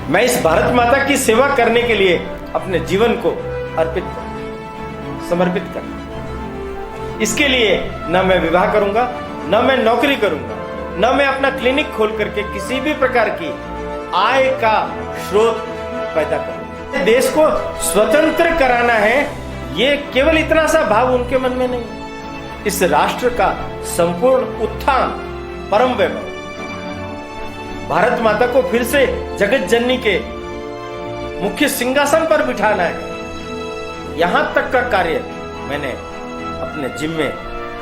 मैं इस भारत माता की सेवा करने के लिए अपने जीवन को समर्पित करना। इसके लिए न मैं विवाह करूंगा, न मैं नौकरी करूंगा, न मैं अपना क्लिनिक खोल करके किसी भी प्रकार की आय का स्रोत पैदा करूंगा। देश को स्वतंत्र कराना है, ये केवल इतना सा भाव उनके मन में नहीं। इस राष्ट्र का संपूर्ण उत्थान, परम वैभव, भारत माता को फिर से जगत जननी के मुख्य सिंहासन पर बिठाना है। यहां तक का कार्य मैंने अपने जिम्मे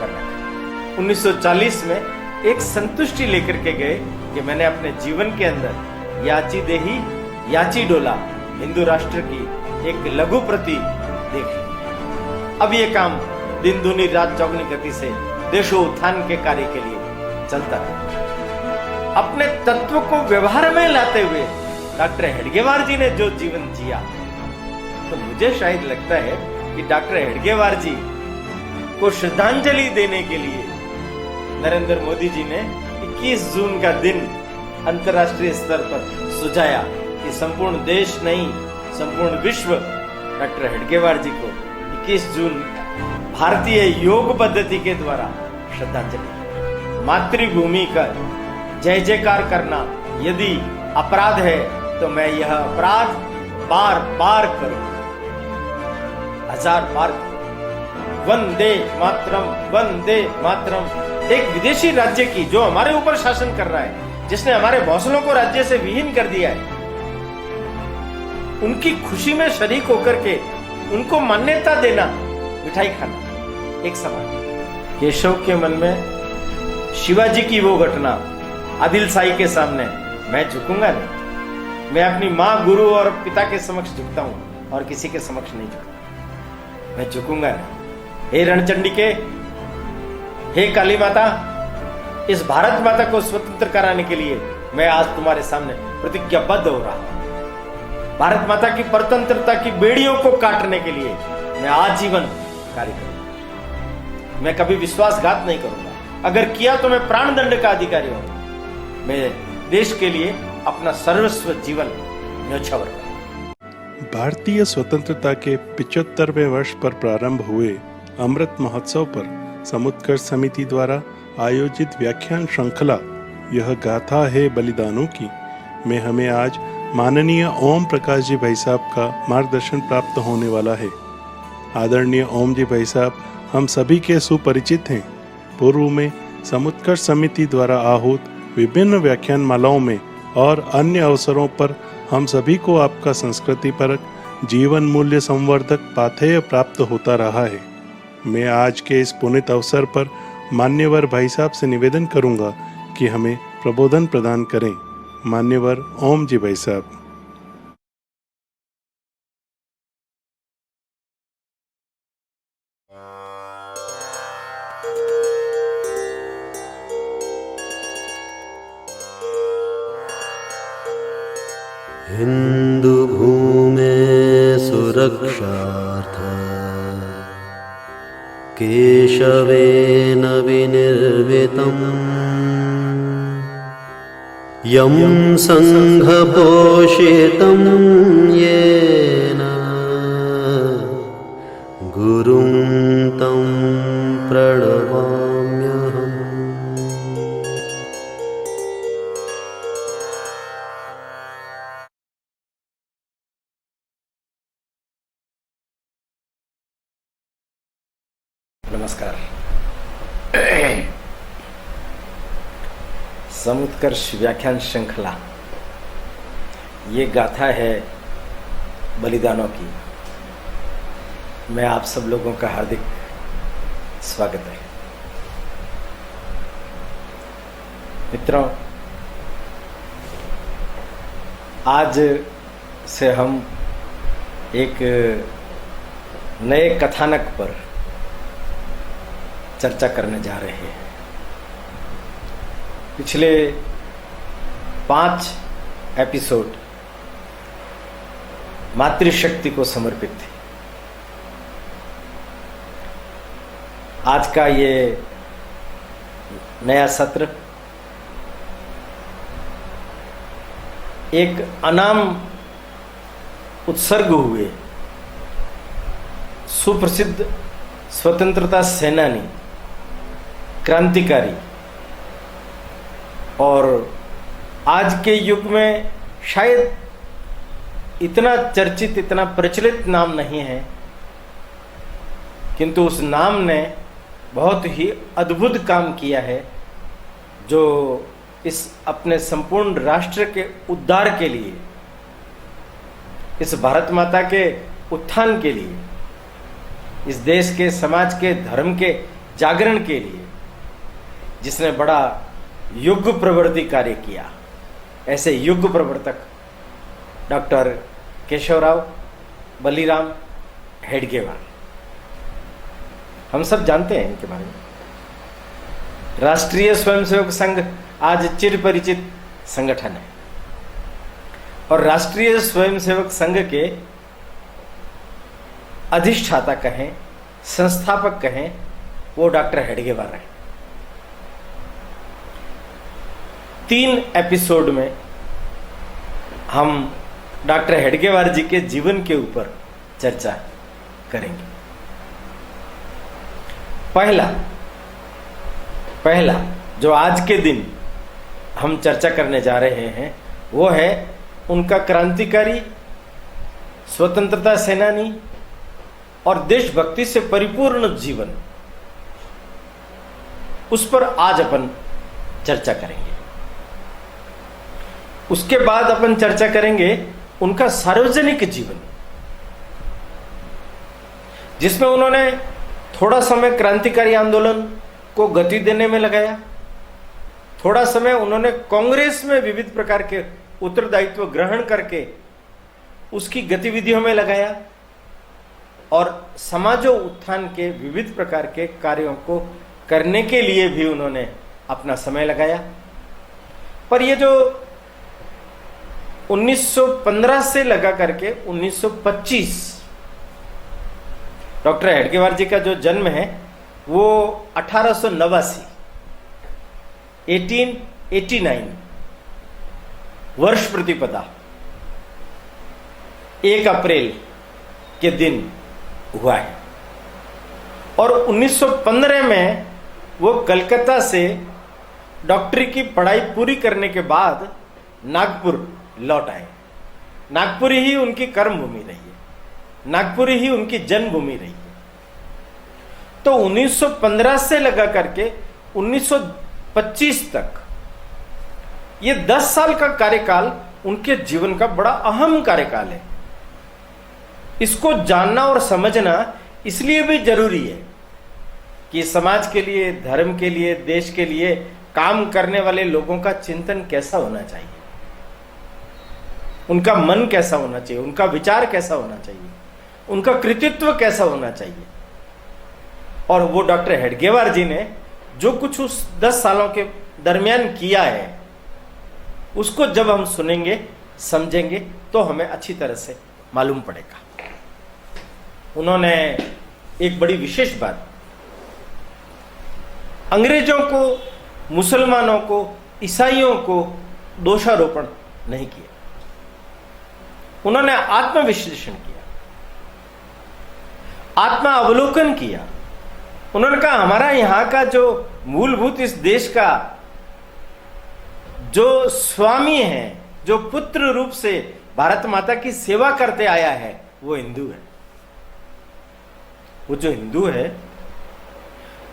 करना है। 1940 में एक संतुष्टि लेकर के गए कि मैंने अपने जीवन के अंदर याची देही याची डोला हिंदू राष्ट्र की एक लघु प्रति देखी। अब ये काम दिन दूनी रात चौगनी गति से देशों उत्थान के कार्य के लिए चलता है। अपने तत्व को व्यवहार में लाते हुए डॉक्टर हेडगेवार जी ने जो जीवन जिया, तो मुझे शायद लगता है कि डॉक्टर हेडगेवार जी को श्रद्धांजलि देने के लिए नरेंद्र मोदी जी ने 21 जून का दिन अंतर्राष्ट्रीय स्तर पर सुझाया कि संपूर्ण देश नहीं, संपूर्ण विश्व डॉक्टर हेडगेवार जी को 21 जून भारतीय योग पद्धति के द्वारा श्रद्धांजलि। मातृभूमि का जय जयकार करना यदि अपराध है तो मैं यह अपराध बार बार करूं, 1000 बार करूं। वंदे मातरम, वंदे मातरम। एक विदेशी राज्य की जो हमारे ऊपर शासन कर रहा है, जिसने हमारे हौसलों को राज्य से विहीन कर दिया है, उनकी खुशी में शरीक होकर के उनको मान्यता देना, मिठाई खाना एक समान। केशव के मन में शिवाजी की वो घटना, आदिल शाही के सामने मैं झुकूंगा नहीं। मैं अपनी माँ, गुरु और पिता के समक्ष झुकता हूं और किसी के समक्ष नहीं झुकता। मैं झुकूंगा नहीं। हे रणचंडिके, हे काली माता, इस भारत माता को स्वतंत्र कराने के लिए मैं आज तुम्हारे सामने प्रतिज्ञाबद्ध हो रहा हूं। भारत माता की परतंत्रता की बेड़ियों को काटने के लिए मैं आजीवन कार्य करूंगा। मैं कभी विश्वासघात नहीं करूंगा। अगर किया तो मैं प्राणदंड का अधिकारी हूं। मैं देश के लिए अपना सर्वस्व जीवन न्योछावर करूंगा। भारतीय स्वतंत्रता के 75वें वर्ष पर प्रारंभ हुए अमृत महोत्सव पर समुत्कर्ष समिति द्वारा आयोजित व्याख्यान श्रृंखला यह गाथा है बलिदानों की में हमें आज माननीय ओम प्रकाश जी भाई साहब का मार्गदर्शन प्राप्त होने वाला है। आदरणीय ओम जी भाई साहब हम सभी के सुपरिचित हैं। पूर्व में समुत्कर्ष समिति द्वारा आहूत विभिन्न व्याख्यान मालाओं में और अन्य अवसरों पर हम सभी को आपका संस्कृति परक जीवन मूल्य संवर्धक पाथेय प्राप्त होता रहा है। मैं आज के इस पुनीत अवसर पर मान्यवर भाई साहब से निवेदन करूंगा कि हमें प्रबोधन प्रदान करें। मान्यवर ओम जी भाई साहब। हिंदू भूमे सुरक्षार्थ केशवेन विनिर्मितम् यं संघपोषितं येन गुरुं तं प्रणमाम्यहम्। नमस्कार। समुत्कर्ष व्याख्यान श्रृंखला, ये गाथा है बलिदानों की। मैं आप सब लोगों का हार्दिक स्वागत है। मित्रों, आज से हम एक नए कथानक पर चर्चा करने जा रहे हैं। पिछले 5 एपिसोड मातृशक्ति को समर्पित थे। आज का ये नया सत्र एक अनाम उत्सर्ग हुए सुप्रसिद्ध स्वतंत्रता सेनानी, क्रांतिकारी और आज के युग में शायद इतना चर्चित, इतना प्रचलित नाम नहीं है, किंतु उस नाम ने बहुत ही अद्भुत काम किया है, जो इस अपने संपूर्ण राष्ट्र के उद्धार के लिए, इस भारत माता के उत्थान के लिए, इस देश के, समाज के, धर्म के जागरण के लिए, जिसने बड़ा युग प्रवर्ती कार्य किया, ऐसे युग प्रवर्तक डॉक्टर केशवराव बलिराम हेडगेवार। हम सब जानते हैं इनके बारे में। राष्ट्रीय स्वयंसेवक संघ आज चिर परिचित संगठन है और राष्ट्रीय स्वयंसेवक संघ के अधिष्ठाता कहें, संस्थापक कहें, वो डॉक्टर हेडगेवार है। 3 एपिसोड में हम डॉक्टर हेडगेवार जी के जीवन के ऊपर चर्चा करेंगे। पहला जो आज के दिन हम चर्चा करने जा रहे हैं वो है उनका क्रांतिकारी, स्वतंत्रता सेनानी और देशभक्ति से परिपूर्ण जीवन। उस पर आज अपन चर्चा करेंगे। उसके बाद अपन चर्चा करेंगे उनका सार्वजनिक जीवन, जिसमें उन्होंने थोड़ा समय क्रांतिकारी आंदोलन को गति देने में लगाया, थोड़ा समय उन्होंने कांग्रेस में विविध प्रकार के उत्तरदायित्व ग्रहण करके उसकी गतिविधियों में लगाया और समाजो उत्थान के विविध प्रकार के कार्यों को करने के लिए भी उन्होंने अपना समय लगाया। पर ये जो 1915 से लगा करके 1925 डॉक्टर हेडगेवार जी का जो जन्म है वो 1889 वर्ष प्रतिपदा 1 अप्रैल के दिन हुआ है और 1915 में वो कलकत्ता से डॉक्टरी की पढ़ाई पूरी करने के बाद नागपुर लौट आए। नागपुर ही उनकी कर्मभूमि रही है, नागपुर ही उनकी जन्मभूमि रही है। तो 1915 से लगा करके 1925 तक ये 10 साल का कार्यकाल उनके जीवन का बड़ा अहम कार्यकाल है। इसको जानना और समझना इसलिए भी जरूरी है कि समाज के लिए, धर्म के लिए, देश के लिए काम करने वाले लोगों का चिंतन कैसा होना चाहिए, उनका मन कैसा होना चाहिए, उनका विचार कैसा होना चाहिए, उनका कृतित्व कैसा होना चाहिए। और वो डॉक्टर हेडगेवार जी ने जो कुछ उस 10 सालों के दरमियान किया है, उसको जब हम सुनेंगे, समझेंगे तो हमें अच्छी तरह से मालूम पड़ेगा। उन्होंने एक बड़ी विशेष बात, अंग्रेजों को, मुसलमानों को, ईसाइयों को दोषारोपण नहीं किया। उन्होंने आत्मविश्लेषण किया, आत्मा अवलोकन किया। उन्होंने कहा हमारा यहां का जो मूलभूत इस देश का जो स्वामी है, जो पुत्र रूप से भारत माता की सेवा करते आया है, वो हिंदू है। वो जो हिंदू है,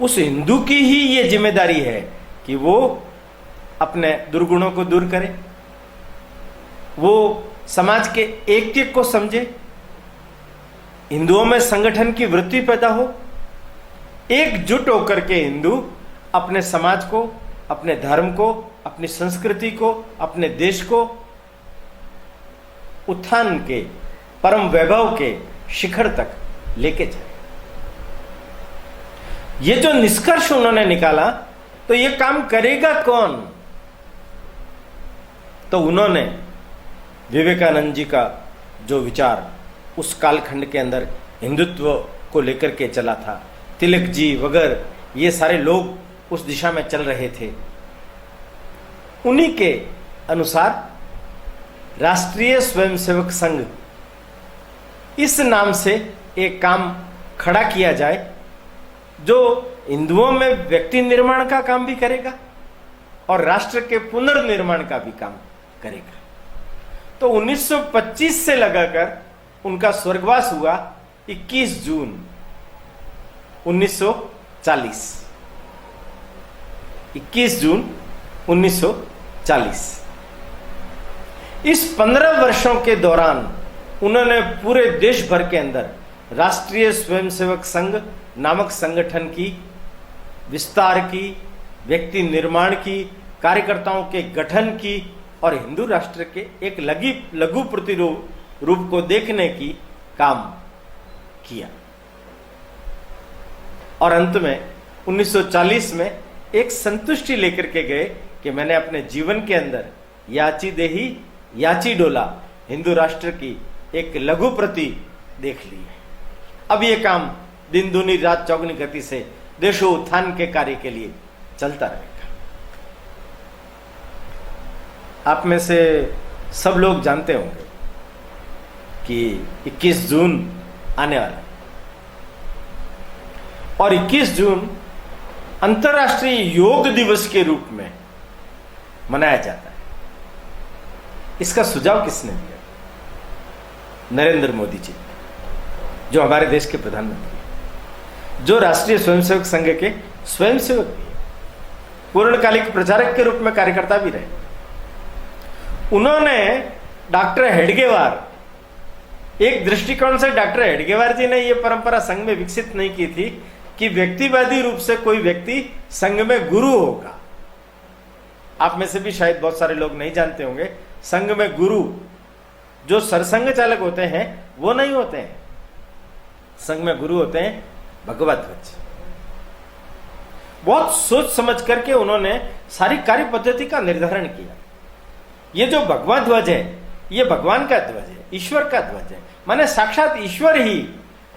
उस हिंदू की ही ये जिम्मेदारी है कि वो अपने दुर्गुणों को दूर करे, वो समाज के एक को समझे, हिंदुओं में संगठन की वृत्ति पैदा हो, एकजुट होकर के हिंदू अपने समाज को, अपने धर्म को, अपनी संस्कृति को, अपने देश को उत्थान के, परम वैभव के शिखर तक लेके जाए। ये जो निष्कर्ष उन्होंने निकाला, तो ये काम करेगा कौन? तो उन्होंने विवेकानंद जी का जो विचार उस कालखंड के अंदर हिंदुत्व को लेकर के चला था, तिलक जी वगैरह ये सारे लोग उस दिशा में चल रहे थे। उन्हीं के अनुसार राष्ट्रीय स्वयंसेवक संघ इस नाम से एक काम खड़ा किया जाए जो हिंदुओं में व्यक्ति निर्माण का काम भी करेगा और राष्ट्र के पुनर्निर्माण का भी काम करेगा। तो 1925 से लगाकर उनका स्वर्गवास हुआ 21 जून 1940। 21 जून 1940। इस 15 वर्षों के दौरान उन्होंने पूरे देश भर के अंदर राष्ट्रीय स्वयंसेवक संघ नामक संगठन की विस्तार की, व्यक्ति निर्माण की, कार्यकर्ताओं के गठन की और हिंदू राष्ट्र के एक लघु प्रतिरूप को देखने की काम किया। और अंत में 1940 में एक संतुष्टि लेकर के गए कि मैंने अपने जीवन के अंदर याची देही याची डोला हिंदू राष्ट्र की एक लघु प्रति देख ली है। अब ये काम दिन दूनी रात चौगुनी गति से देशों उत्थान के कार्य के लिए चलता रहेगा। आप में से सब लोग जानते होंगे कि 21 जून आने वाला है और 21 जून अंतर्राष्ट्रीय योग दिवस के रूप में मनाया जाता है। इसका सुझाव किसने दिया? नरेंद्र मोदी जी, जो हमारे देश के प्रधानमंत्री हैं, जो राष्ट्रीय स्वयंसेवक संघ के स्वयंसेवक भी हैं, पूर्णकालिक प्रचारक के रूप में कार्यकर्ता भी रहे। उन्होंने डॉक्टर हेडगेवार, एक दृष्टिकोण से डॉक्टर हेडगेवार जी ने यह परंपरा संघ में विकसित नहीं की थी कि व्यक्तिवादी रूप से कोई व्यक्ति संघ में गुरु होगा। आप में से भी शायद बहुत सारे लोग नहीं जानते होंगे, संघ में गुरु जो सरसंघ चालक होते हैं वो नहीं होते हैं। संघ में गुरु होते हैं भगवत ध्वज। बहुत सोच समझ करके उन्होंने सारी कार्य पद्धति का निर्धारण किया। ये जो भगवत ध्वज है ये भगवान का ध्वज है, ईश्वर का ध्वज है। माने साक्षात ईश्वर ही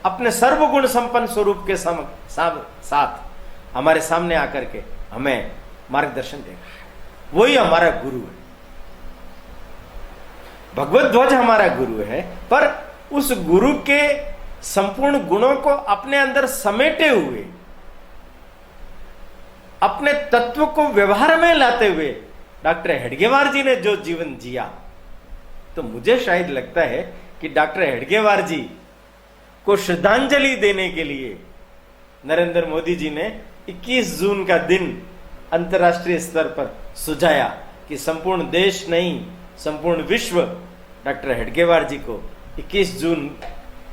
अपने सर्वगुण संपन्न स्वरूप के साथ हमारे सामने आकर के हमें मार्गदर्शन देगा। वही हमारा गुरु है। भगवत ध्वज हमारा गुरु है, पर उस गुरु के संपूर्ण गुणों को अपने अंदर समेटे हुए, अपने तत्व को व्यवहार में लाते हुए डॉक्टर हेडगेवार जी ने जो जीवन जिया, तो मुझे शायद लगता है कि डॉक्टर हेडगेवार जी को श्रद्धांजलि देने के लिए नरेंद्र मोदी जी ने 21 जून का दिन अंतर्राष्ट्रीय स्तर पर सुझाया कि संपूर्ण देश नहीं, संपूर्ण विश्व डॉक्टर हेडगेवार जी को 21 जून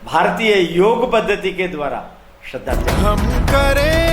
भारतीय योग पद्धति के द्वारा श्रद्धांजलि। हम करें